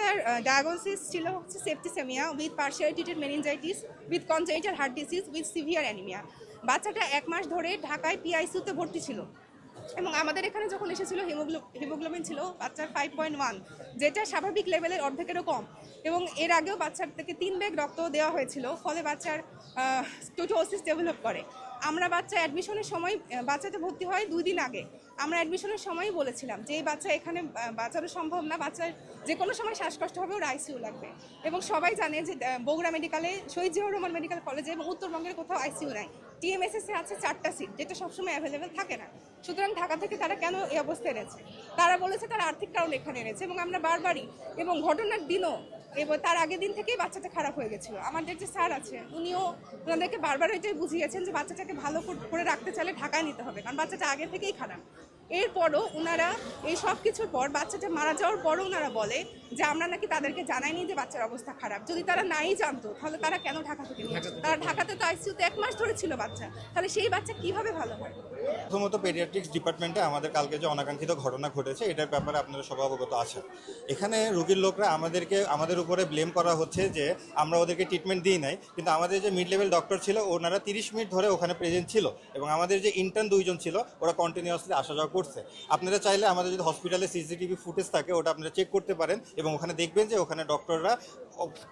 বাচ্চার ডায়াগনোসিস ছিল হচ্ছে septicaemia with partially treated meningitis with congenital heart disease with severe anaemia. বাচ্চাটা 1 মাস ধরে ঢাকায় পিআইসিইউতে ভর্তি ছিল এবং আমাদের এখানে যখন এসেছিল হিমোগ্লোবিন ছিল বাচ্চার 5.1, যেটা স্বাভাবিক লেভেলের অর্ধেকেরও কম। এবং এর আগেও বাচ্চার থেকে 3 ব্যাগ রক্ত দেওয়া হয়েছিল, ফলে বাচ্চার স্টোটোসিস ডেভেলপ করে। আমরা বাচ্চা অ্যাডমিশনের সময়, বাচ্চাটা ভর্তি হয় 2 দিন আগে, আমরা অ্যাডমিশনের সময়ই বলেছিলাম যে এই বাচ্চা এখানে বাঁচানো সম্ভব না, বাচ্চার যে কোনো সময় শ্বাসকষ্ট হবে, ওর আইসিইউ লাগবে। এবং সবাই জানে যে বগুড়া মেডিকেলে, শহীদ জিয়াউর রহমান মেডিকেল কলেজে এবং উত্তরবঙ্গের কোথাও আইসিইউ নাই। টিএমএসএসে আছে 4টা সিট, যেটা সবসময় অ্যাভেলেবেল থাকে না। সুতরাং ঢাকা থেকে তারা কেন এই অবস্থা এনেছে? তারা বলেছে তারা আর্থিক কারণে এখানে এনেছে, এবং আমরা বারবারই, এবং ঘটনার দিনও এবং তার আগের দিন থেকেই বাচ্চাটা খারাপ হয়ে গেছিল। আমাদের যে স্যার আছে উনিও ওনাদেরকে বারবার এটাই বুঝিয়েছেন যে বাচ্চাটাকে ভালো করে রাখতে চাইলে ঢাকায় নিতে হবে, কারণ বাচ্চাটা আগে থেকেই খারাপ। এরপরও ওনারা এই সব কিছুর পর, বাচ্চাটা মারা যাওয়ার পরও ওনারা বলে যে আমরা নাকি তাদেরকে জানাইনি যে বাচ্চার অবস্থা খারাপ। যদি তারা নাই জানতো তাহলে তারা কেন ঢাকা থেকে নিয়ে আসতো? তারা ঢাকাতে তো আইসিইউতে 1 মাস ধরে ছিল বাচ্চা, তাহলে সেই বাচ্চা কিভাবে ভালো হয়? প্রথমত পেডিয়াট্রিক্স ডিপার্টমেন্টে আমাদের কালকে যে অনাকাঙ্ক্ষিত ঘটনা ঘটেছে, এটার ব্যাপারে আপনারা সবাই অবগত আছেন। এখানে রোগীর লোকরা আমাদের উপরে ব্লেম করা হচ্ছে যে আমরা ওদেরকে ট্রিটমেন্ট দিই নাই, কিন্তু আমাদের যে মিড লেভেল ডক্টর ছিল ওনারা 30 মিনিট ধরে ওখানে প্রেজেন্ট ছিল, এবং আমাদের যে ইন্টার্ন 2 জন ছিল ওরা কন্টিনিউয়াসলি আসা যাওয়া করছে। আপনারা চাইলে আমাদের যদি হসপিটালে সিসিটিভি ফুটেজ থাকে ওটা আপনারা চেক করতে পারেন, এবং ওখানে দেখবেন যে ওখানে ডক্টররা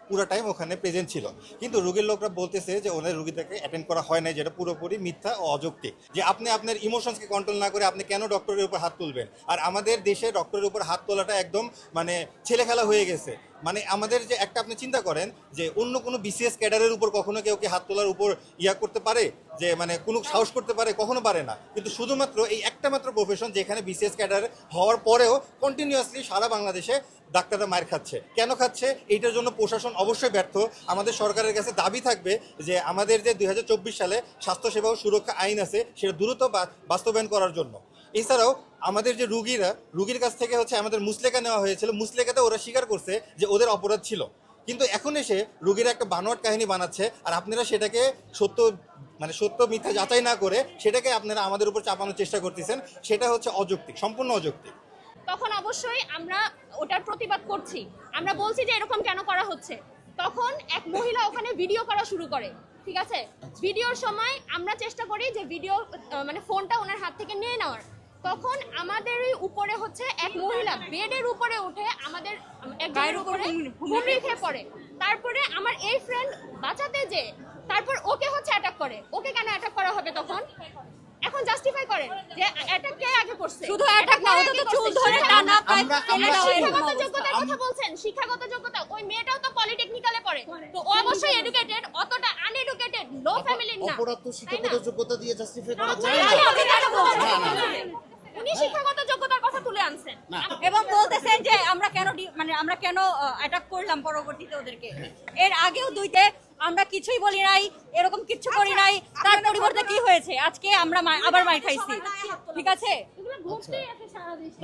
পুরো টাইম ওখানে প্রেজেন্ট ছিল। কিন্তু রোগীর লোকরা বলতেছে যে ওদের রোগীদেরকে অ্যাটেন্ড করা হয় নাই, যেটা পুরোপুরি মিথ্যা ও অযৌক্তিক। যে আপনি আপনার ইমোশনসকে কন্ট্রোল না করে আপনি কেন ডক্টরের উপর হাত তুলবেন? আর আমাদের দেশে ডক্টরের উপর হাত তোলাটা একদম মানে ছেলে খেলা হয়ে গেছে। মানে আমাদের যে একটা, আপনি চিন্তা করেন যে অন্য কোনো বিসিএস ক্যাডারের উপর কখনো কেউ কি হাত তোলার উপর করতে পারে, যে মানে কোনো সাহস করতে পারে? কখনো পারে না। কিন্তু শুধুমাত্র এই একটা মাত্র প্রফেশন যেখানে বিসিএস ক্যাডার হওয়ার পরেও কন্টিনিউয়াসলি সারা বাংলাদেশে ডাক্তাররা মার খাচ্ছে। কেন খাচ্ছে? এইটার জন্য প্রশাসন অবশ্যই ব্যর্থ। আমাদের সরকারের কাছে দাবি থাকবে যে আমাদের যে 2024 সালে স্বাস্থ্যসেবা ও সুরক্ষা আইন আছে সেটা দ্রুত বাস্তবায়ন করার জন্য। এছাড়াও আমাদের যে রুগীর কাছ থেকে আমাদের মুসলেকা নেওয়া হয়েছিল, মুসলেকাতে ওরা স্বীকার করছে যে ওদের অপরাধ ছিল, কিন্তু এখন এসে রুগীরা একটা বানোয়াট কাহিনী বানাচ্ছে, আর আপনারা সেটাকে সত্য মিথ্যা যাচাই না করে সেটাকে আপনারা আমাদের উপর চাপানোর চেষ্টা করতেছেন। সেটা হচ্ছে অযৌক্তিক, সম্পূর্ণ অযৌক্তিক। তখন অবশ্যই আমরা ওটার প্রতিবাদ করছি, আমরা বলছি যে এরকম কেন করা হচ্ছে। তখন এক মহিলা ওখানে ভিডিও করা শুরু করে, ঠিক আছে? ভিডিওর সময় আমরা চেষ্টা করি যে ভিডিও ফোনটা ওনার হাত থেকে নিয়ে নেওয়ার। তখন আমাদেরই উপরে এক মহিলা বেডের উপরে উঠে আমাদের একজনের উপরে হুমড়ি খেয়ে পড়ে। তারপরে আমার এই ফ্রেন্ড বাঁচাতে যে তারপর ওকে অ্যাটাক করে। ওকে কেন অ্যাটাক করা হবে তখন? এখন জাস্টিফাই করেন যে অ্যাটাক কে আগে করছে? শুধু অ্যাটাক না, ওটা তো চুল ধরে টানা, শিক্ষাগত যোগ্যতার কথা বলছেন, শিক্ষাগত যোগ্যতা। ওই মেয়েটাও তো পলিটেকনিক্যালে পড়ে, তো অবশ্যই এডুকেটেড, অতটা আনএডুকেটেড লো ফ্যামিলির না। অপরাধ তো শিক্ষাগত যোগ্যতা দিয়ে জাস্টিফাই করা যায় না। উনি শিক্ষাগত যোগ্যতার কথা তুলে আনছেন এবং বলতেছেন যে আমরা কেন অ্যাটাক করলাম পরবর্তীতে ওদেরকে। এর আগেও দুইতে আমরা কিছুই বলি নাই, এরকম কিছু করি নাই, তার পরিবর্তে কি হয়েছে? আজকে আমরা আবার মার খাইছি, ঠিক আছে? এগুলো ঘটতেই আছে সারা দেশে।